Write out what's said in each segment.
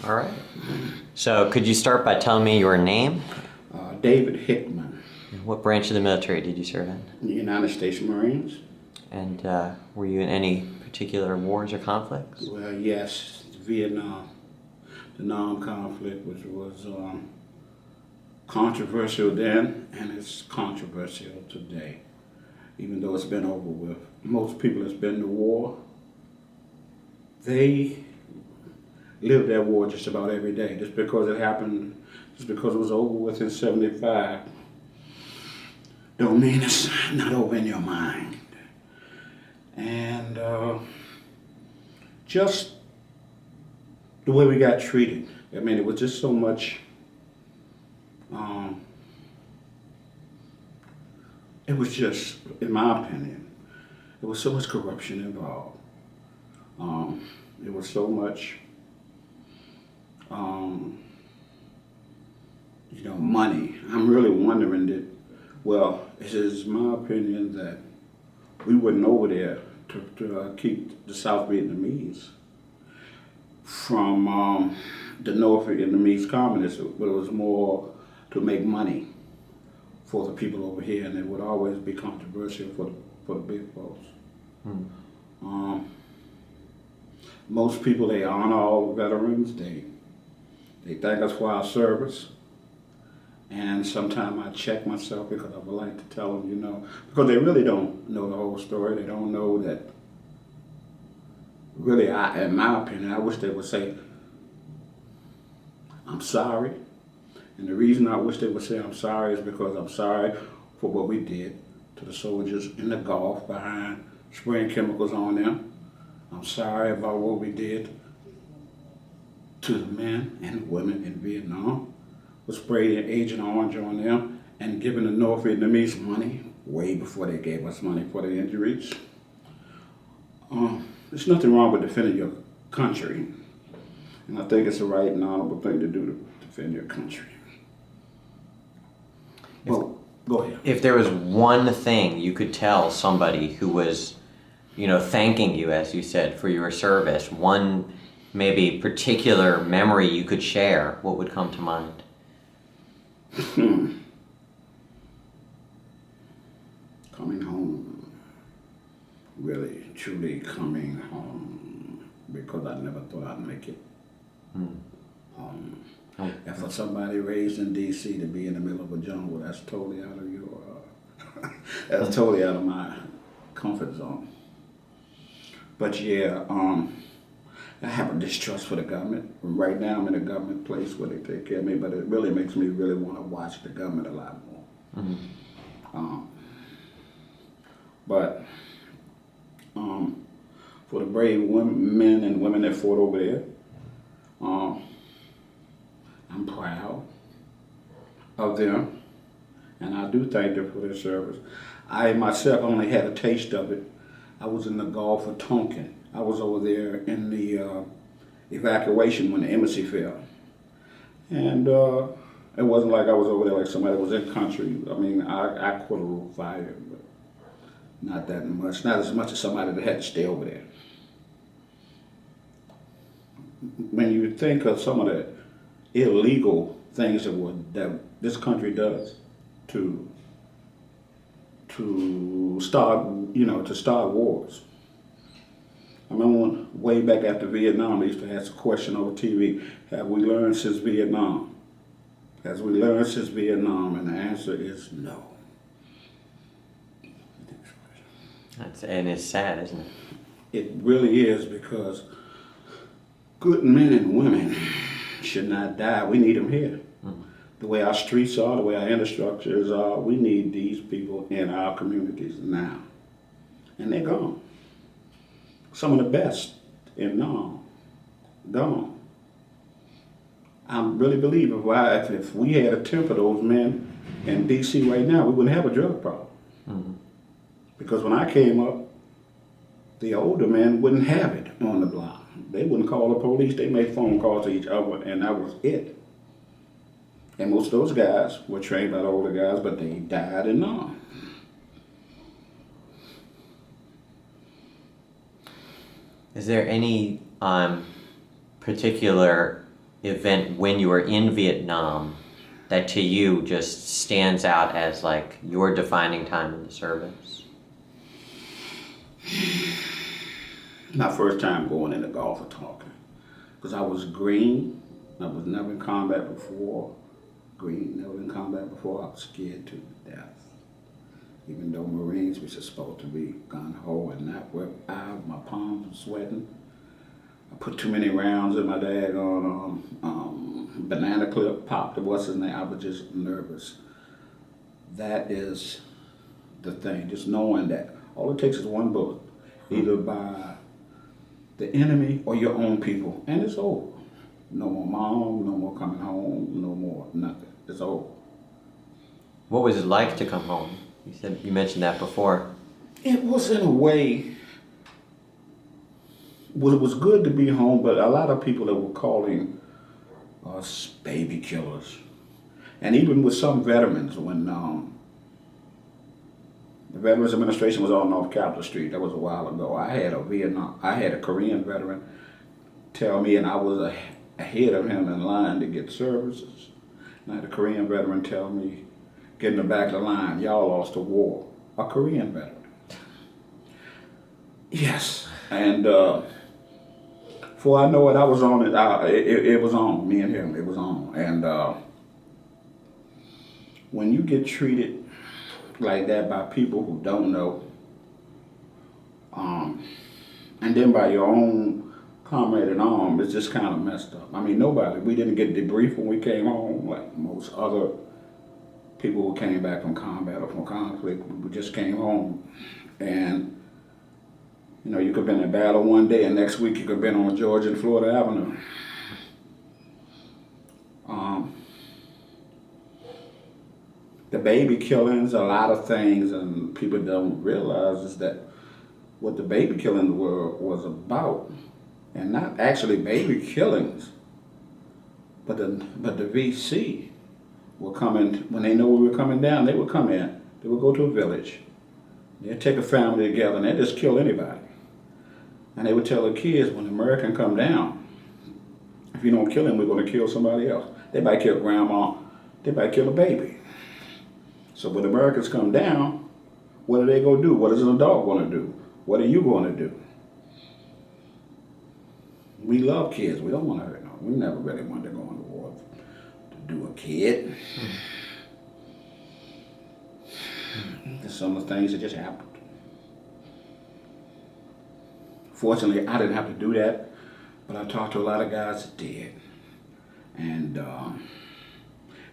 All right. So could you start by telling me your name? David Hickman, What branch of the military did you serve in? the United States Marines. And were you in any particular wars or conflicts? Well, yes, Vietnam, the Nam conflict, which was controversial then, and it's controversial today, even though it's been over with. Most people that's been to war, they live that war just about every day. Just because it happened, just because it was over with in 75, don't mean it's not over in your mind. And just the way we got treated. I mean, it was just so much, it was just, in my opinion, there was so much corruption involved. It was so much, money. I'm really wondering that, well, it is my opinion that we went over there to keep the South Vietnamese from the North Vietnamese communists, but it was more to make money for the people over here, and it would always be controversial for the big folks. Most people, they honor all the veterans. They thank us for our service. And sometimes I check myself because I would like to tell them, because they really don't know the whole story. They don't know that, really, in my opinion, I wish they would say, I'm sorry. And the reason I wish they would say I'm sorry is because I'm sorry for what we did to the soldiers in the Gulf behind spraying chemicals on them. I'm sorry about what we did to the men and women in Vietnam. We sprayed Agent Orange on them and giving the North Vietnamese money way before they gave us money for the injuries. There's nothing wrong with defending your country. And I think it's the right and honorable thing to do to defend your country. Well, go ahead. If there was one thing you could tell somebody who was, thanking you, as you said, for your service, one maybe particular memory you could share, what would come to mind? Coming home. Really, truly coming home. Because I never thought I'd make it. And for somebody raised in D.C. to be in the middle of a jungle, that's totally out of your, that's totally out of my comfort zone. But yeah, I have a distrust for the government. Right now I'm in a government place where they take care of me, but it really makes me really want to watch the government a lot more. But for the brave men and women that fought over there, I'm proud of them, and I do thank them for their service. I myself only had a taste of it. I was in the Gulf of Tonkin. I was over there in the evacuation when the embassy fell. And it wasn't like I was over there like somebody was in country. I mean, I caught a little fire, but not that much. Not as much as somebody that had to stay over there. When you think of some of the illegal things that this country does to start wars. I remember way back after Vietnam, they used to ask a question over TV, have we learned since Vietnam? Has we learned since Vietnam? And the answer is no. And it's sad, isn't it? It really is, because good men and women should not die. We need them here. The way our streets are, the way our infrastructures are, we need these people in our communities now. And they're gone. Some of the best in Nam, gone. I really believe if we had a 10 of those men in D.C. right now, we wouldn't have a drug problem. Because when I came up, the older men wouldn't have it on the block. They wouldn't call the police. They made phone calls to each other, and that was it. And most of those guys were trained by the older guys, but they died in Nam. Is there any particular event when you were in Vietnam that to you just stands out as like your defining time in the service? My first time going in the Gulf of Tonkin, because I was green. I was never in combat before. Green, never in combat before. I was scared to death. Even though Marines were supposed to be gung-ho and not whip out, my palms were sweating. I put too many rounds in my daggone banana clip, popped it, what's his name? I was just nervous. That is the thing, just knowing that all it takes is one bullet, either by the enemy or your own people, and it's over. No more mom, no more coming home, no more nothing. It's over. What was it like to come home? You mentioned that before. It was in a way, well, it was good to be home, but a lot of people that were calling us baby killers. And even with some veterans, when the Veterans Administration was on North Capitol Street, that was a while ago, I had a Korean veteran tell me, and I was ahead of him in line to get services. And I had a Korean veteran tell me, get in the back of the line, y'all lost the war. A Korean veteran. Yes. And before I know it, I was on it. It was on, me and him, it was on. And when you get treated like that by people who don't know, and then by your own comrade in arms, it's just kind of messed up. I mean, we didn't get debriefed when we came home, like most other people who came back from combat or from conflict. We just came home. And you know, you could have been in battle one day, and next week you could have been on Georgia and Florida Avenue. The baby killings, a lot of things, and people don't realize is that what the baby killing was about, and not actually baby killings, but the VC were coming, when they know we were coming down, they would come in, they would go to a village, they'd take a family together, and they'd just kill anybody. And they would tell the kids, when the American come down, if you don't kill him, we're going to kill somebody else. They might kill grandma, they might kill a baby. So when the Americans come down, what are they going to do? What is an adult going to do? What are you going to do? We love kids. We don't want to hurt them. We never really wanted to go into war to do a kid. There's some of the things that just happened. Fortunately, I didn't have to do that, but I talked to a lot of guys that did. And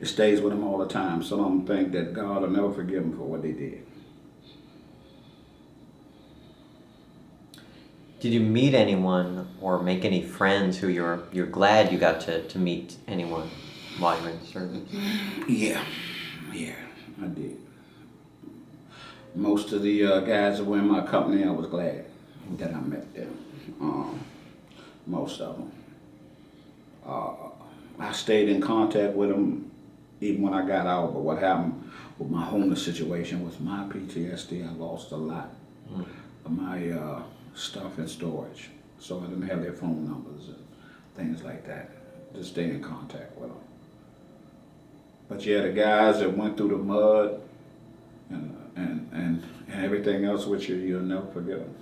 it stays with them all the time. Some of them think that God will never forgive them for what they did. Did you meet anyone or make any friends who you're glad you got to meet anyone while you were in the service? Yeah, I did. Most of the guys that were in my company, I was glad that I met them. Most of them. I stayed in contact with them even when I got out, but what happened with my homeless situation was my PTSD. I lost a lot of my stuff in storage, so I didn't have their phone numbers and things like that. Just stay in contact with them. But yeah, the guys that went through the mud and everything else with you, you'll never forget them.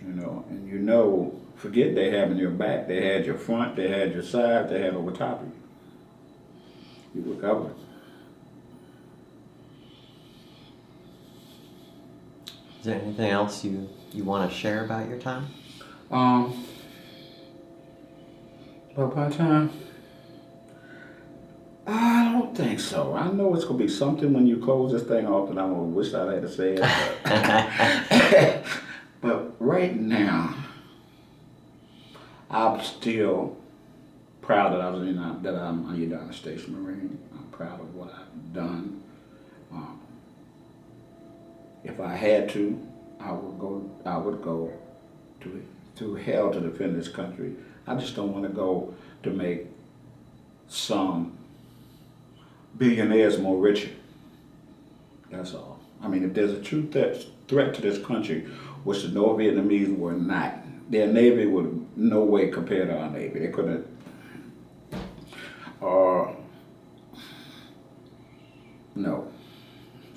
You know, and you know, forget they having your back. They had your front, they had your side, they had over top of you. You were covered. Is there anything else you want to share about your time? About my time? I don't think so. I know it's going to be something when you close this thing off that I'm going to wish I had to say it. But right now, I'm still proud that I'm a United States Marine. I'm proud of what I've done. If I had to, I would go to hell to defend this country. I just don't want to go to make some billionaires more richer. That's all. I mean, if there's a true threat to this country, which the North Vietnamese were not, their Navy would no way compared to our Navy. They couldn't. Uh, no.